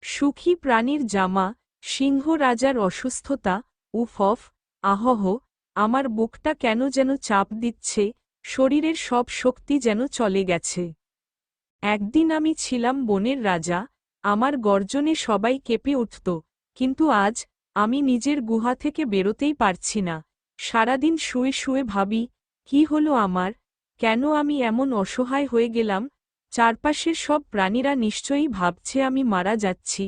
সুখী প্রাণীর জামা, সিংহ রাজার অসুস্থতা, উফফ, আহহ, আমার বুকটা কেন যেন চাপ দিচ্ছে, শরীরের সব শক্তি যেন চলে গেছে। একদিন আমি ছিলাম বনের রাজা, আমার গর্জনে সবাই কেঁপে উঠত, কিন্তু আজ, আমি নিজের গুহা থেকে বেরোতেই পারছি না। সারাদিন শুয়ে শুয়ে ভাবি, কি হলো আমার, কেন আমি এমন অসহায় হয়ে গেলাম? চারপাশের সব প্রাণীরা নিশ্চয়ই ভাবছে আমি মারা যাচ্ছি,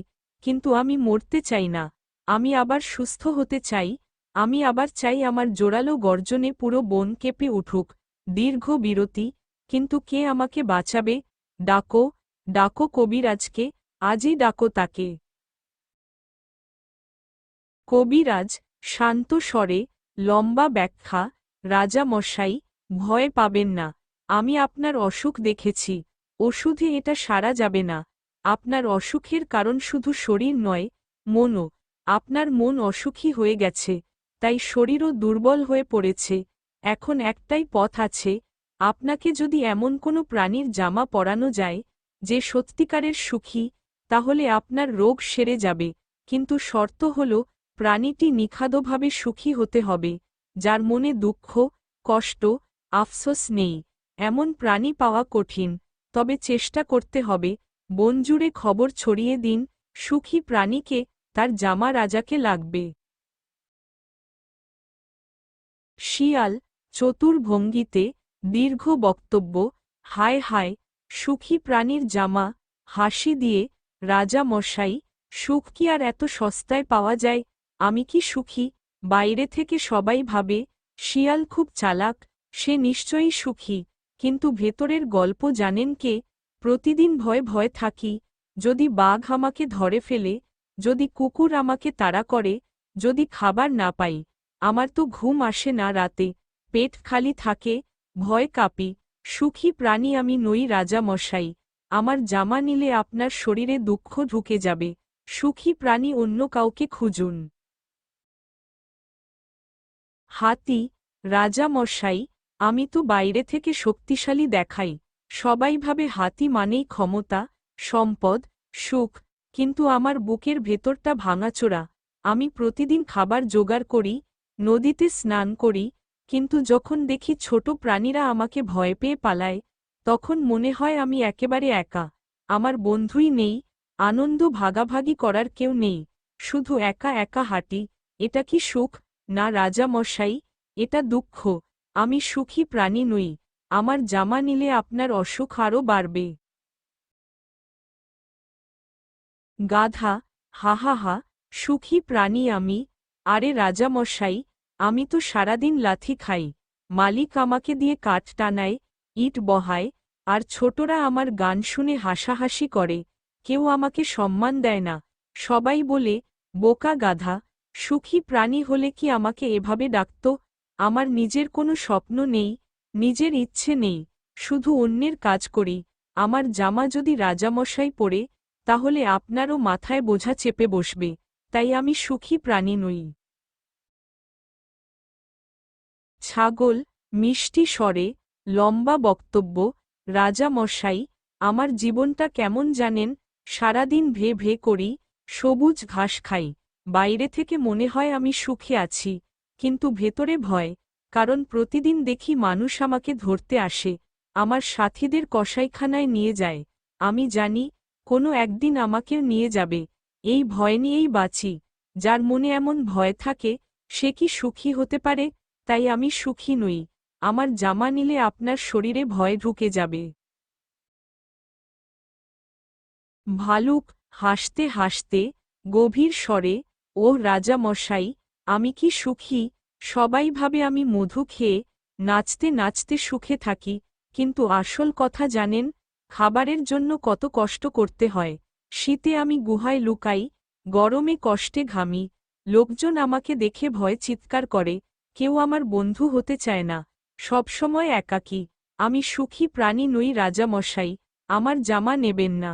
কিন্তু আমি মরতে চাই না। আমি আবার সুস্থ হতে চাই, আমি আবার চাই আমার জোরালো গর্জনে পুরো বন কেঁপে উঠুক। দীর্ঘ বিরতি, কিন্তু কে আমাকে বাঁচাবে? ডাকো, ডাকো কবিরাজকে, আজই ডাকো তাকে। কবিরাজ, শান্ত স্বরে, লম্বা ব্যাখ্যা, রাজা মশাই, ভয় পাবেন না, আমি আপনার অসুখ দেখেছি, ওষুধে এটা সারা যাবে না। আপনার অসুখের কারণ শুধু শরীর নয়, মনও। আপনার মন অসুখী হয়ে গেছে, তাই শরীরও দুর্বল হয়ে পড়েছে। এখন একটাই পথ আছে, আপনাকে যদি এমন কোনো প্রাণীর জামা পরানো যায়, যে সত্যিকারের সুখী, তাহলে আপনার রোগ সেরে যাবে, কিন্তু শর্ত হল, প্রাণীটি নিখাদভাবে সুখী হতে হবে, যার মনে দুঃখ, কষ্ট, আফসোস নেই। এমন প্রাণী পাওয়া কঠিন, তবে চেষ্টা করতে হবে। বনজুড়ে খবর ছড়িয়ে দিন, সুখী প্রাণীকে, তার জামা রাজাকে লাগবে। শিয়াল, চতুর ভঙ্গিতে, দীর্ঘ বক্তব্য, হায় হায়, সুখী প্রাণীর জামা, হাসি দিয়ে, রাজা মশাই, সুখ কি আর এত সস্তায় পাওয়া যায়? আমি কি সুখী? বাইরে থেকে সবাই ভাবে, শিয়াল খুব চালাক, সে নিশ্চয়ই সুখী, কিন্তু ভেতরের গল্প জানেন কে? প্রতিদিন ভয় ভয় থাকি, যদি বাঘ আমাকে ধরে ফেলে, যদি কুকুর আমাকে তাড়া করে, যদি খাবার না পাই, আমার তো ঘুম আসে না রাতে, পেট খালি থাকে, ভয় কাঁপি। সুখী প্রাণী আমি নই রাজা মশাই, আমার জামা নিলে আপনার শরীরে দুঃখ ঢুকে যাবে। সুখী প্রাণী অন্য কাউকে খুঁজুন। হাতি, রাজা মশাই, আমি তো বাইরে থেকে শক্তিশালী দেখাই, সবাই ভাবে হাতি মানেই ক্ষমতা, সম্পদ, সুখ, কিন্তু আমার বুকের ভেতরটা ভাঙাচোরা। আমি প্রতিদিন খাবার জোগাড় করি, নদীতে স্নান করি, কিন্তু যখন দেখি ছোট প্রাণীরা আমাকে ভয় পেয়ে পালায়, তখন মনে হয় আমি একেবারে একা। আমার বন্ধুই নেই, আনন্দ ভাগাভাগি করার কেউ নেই, শুধু একা একা হাঁটি। এটা কি সুখ? না রাজা মশাই, এটা দুঃখ। আমি সুখী প্রাণী নই, আমার জামা নিলে আপনার অসুখ আরও বাড়বে। গাধা, হাহাহা, সুখী প্রাণী আমি? আরে রাজা মশাই, আমি তো সারাদিন লাথি খাই, মালিক আমাকে দিয়ে কাঠ টানায়, ইট বহায়, আর ছোটরা আমার গান শুনে হাসাহাসি করে, কেউ আমাকে সম্মান দেয় না। সবাই বলে, বোকা গাধা। সুখী প্রাণী হলে কি আমাকে এভাবে ডাকত? আমার নিজের কোনো স্বপ্ন নেই, নিজের ইচ্ছে নেই, শুধু অন্যের কাজ করি। আমার জামা যদি রাজামশাই পরে, তাহলে আপনারও মাথায় বোঝা চেপে বসবে, তাই আমি সুখী প্রাণী নই। ছাগল, মিষ্টি স্বরে, লম্বা বক্তব্য, রাজা মশাই, আমার জীবনটা কেমন জানেন? সারাদিন ভে ভে করি, সবুজ ঘাস খাই, বাইরে থেকে মনে হয় আমি সুখে আছি, কিন্তু ভেতরে ভয়, কারণ প্রতিদিন দেখি মানুষ আমাকে ধরতে আসে, আমার সাথীদের কসাইখানায় নিয়ে যায়। আমি জানি, কোনো একদিন আমাকেও নিয়ে যাবে, এই ভয় নিয়েই বাঁচি। যার মনে এমন ভয় থাকে, সে কি সুখী হতে পারে? তাই আমি সুখী নই, আমার জামা নিলে আপনার শরীরে ভয় ঢুকে যাবে। ভালুক, হাসতে হাসতে, গভীর স্বরে, ও রাজা মশাই, আমি কি সুখী? সবাই ভাবে আমি মধু খেয়ে, নাচতে নাচতে সুখে থাকি, কিন্তু আসল কথা জানেন, খাবারের জন্য কত কষ্ট করতে হয়। শীতে আমি গুহায় লুকাই, গরমে কষ্টে ঘামি, লোকজন আমাকে দেখে ভয় চিৎকার করে, কেউ আমার বন্ধু হতে চায় না, সবসময় একাকী। আমি সুখী প্রাণী নই রাজা মশাই, আমার জামা নেবেন না।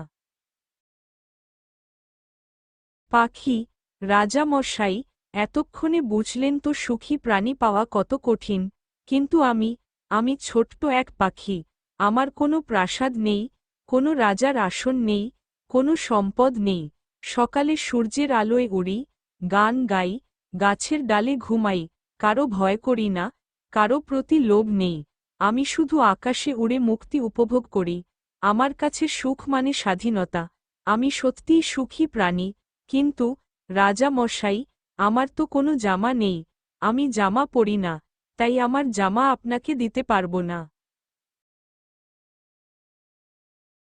পাখি, রাজা মশাই, এতক্ষণে বুঝলেন তো সুখী প্রাণী পাওয়া কত কঠিন, কিন্তু আমি ছোট্ট এক পাখি, আমার কোনো প্রাসাদ নেই, কোনো রাজার আসন নেই, কোনো সম্পদ নেই, সকালে সূর্যের আলোয় উড়ি, গান গাই, গাছের ডালে ঘুমাই, কারো ভয় করি না, কারো প্রতি লোভ নেই। আমি শুধু আকাশে উড়ে মুক্তি উপভোগ করি। আমার কাছে সুখ মানে স্বাধীনতা। আমি সত্যিই সুখী প্রাণী। কিন্তু রাজা মশাই, আমার তো কোনো জামা নেই, আমি জামা পরি না, তাই আমার জামা আপনাকে দিতে পারব না।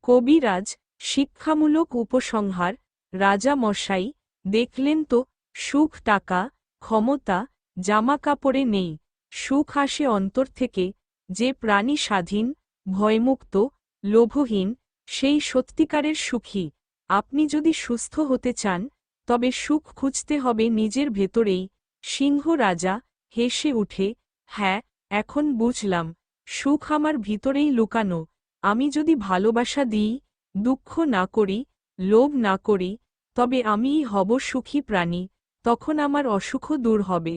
কবিরাজ, শিক্ষামূলক উপসংহার। রাজা মশাই, দেখলেন তো, সুখ টাকা, ক্ষমতা, জামা কাপড়ে নেই। সুখ আসে অন্তর থেকে। যে প্রাণী স্বাধীন, ভয়মুক্ত, লোভহীন, সেই সত্যিকারের সুখী। আপনি যদি সুস্থ হতে চান, তবে সুখ খুঁজতে হবে নিজের ভেতরেই। সিংহ রাজা হেসে উঠে, হ্যাঁ, এখন বুঝলাম, সুখ আমার ভিতরেই লুকানো। আমি যদি ভালোবাসা দিই, দুঃখ না করি, লোভ না করি, তবে আমিই হব সুখী প্রাণী। তখন আমার অসুখও দূর হবে।